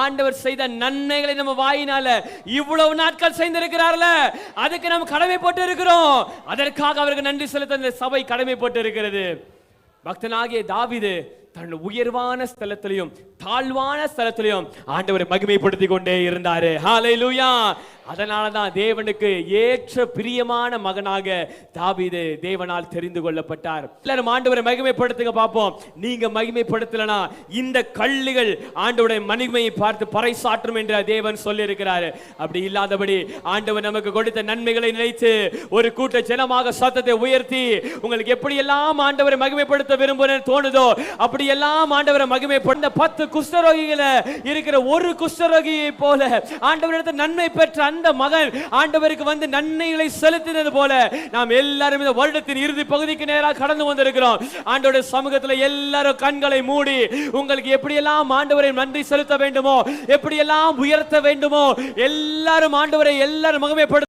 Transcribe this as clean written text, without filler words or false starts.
ஆண்டவர் செய்த நன்மைகளை நம்ம வாயினால இவ்வளவு நாட்கள் செய்திருக்கிறார்ல, அதுக்கு நம்ம கடமைப்பட்டு இருக்கிறோம். அதற்காக அவருக்கு நன்றி செலுத்த இந்த சபை கடமைப்பட்டு இருக்கிறது. பக்தனாகிய தாவீது தன்னுடைய உயர்வான ஸ்தலத்திலையும் தாழ்வான ஸ்தலத்திலையும் ஆண்டவரை மகிமைப்படுத்தி கொண்டே இருந்தாரு. ஹல்லேலூயா. அதனாலதான் தேவனுக்கு ஏற்ற பிரியமான மகனாக தாவீது தேவனால் தெரிந்து கொள்ளப்பட்டார். எல்லாரும் ஆண்டவரை மகிமைப்படுத்துங்க பார்ப்போம். நீங்க மகிமைப்படுத்தலனா இந்த கல்லுகள் ஆண்டவருடைய மகிமையை பார்த்து பறைசாற்றும் என்று தேவன் சொல்லி இருக்கிறார். அப்படி இல்லாதபடி ஆண்டவர் நமக்கு கொடுத்த நன்மைகளை நினைத்து ஒரு கூட்ட ஜனமாக சத்தத்தை உயர்த்தி உங்களுக்கு எப்படி எல்லாம் ஆண்டவரை மகிமைப்படுத்த விரும்புகிறேன் தோணுதோ அப்படி எல்லாம் ஆண்டவரை மகிமைப்படுத்த 10 குஷ்டரோகிகளை இருக்கிற ஒரு குஷ்டரோகியை போல ஆண்டவரிடத்தில் நன்மை பெற்ற அந்த மகன் ஆண்டவருக்கு வந்து நன்மைகளை செலுத்தினது போல நாம் எல்லாரும் இந்த வருடத்தின் இறுதி பகுதிக்கு நேராக கடந்து வந்திருக்கிறோம். ஆண்டவருடைய சமூகத்தில் எல்லாரும் கண்களை மூடி உங்களுக்கு எப்படியெல்லாம் ஆண்டவரை நன்றி செலுத்த வேண்டுமோ, எப்படியெல்லாம் உயர்த்த வேண்டுமோ, எல்லாரும் ஆண்டவரை எல்லாரும் மகிமைப்படுத்த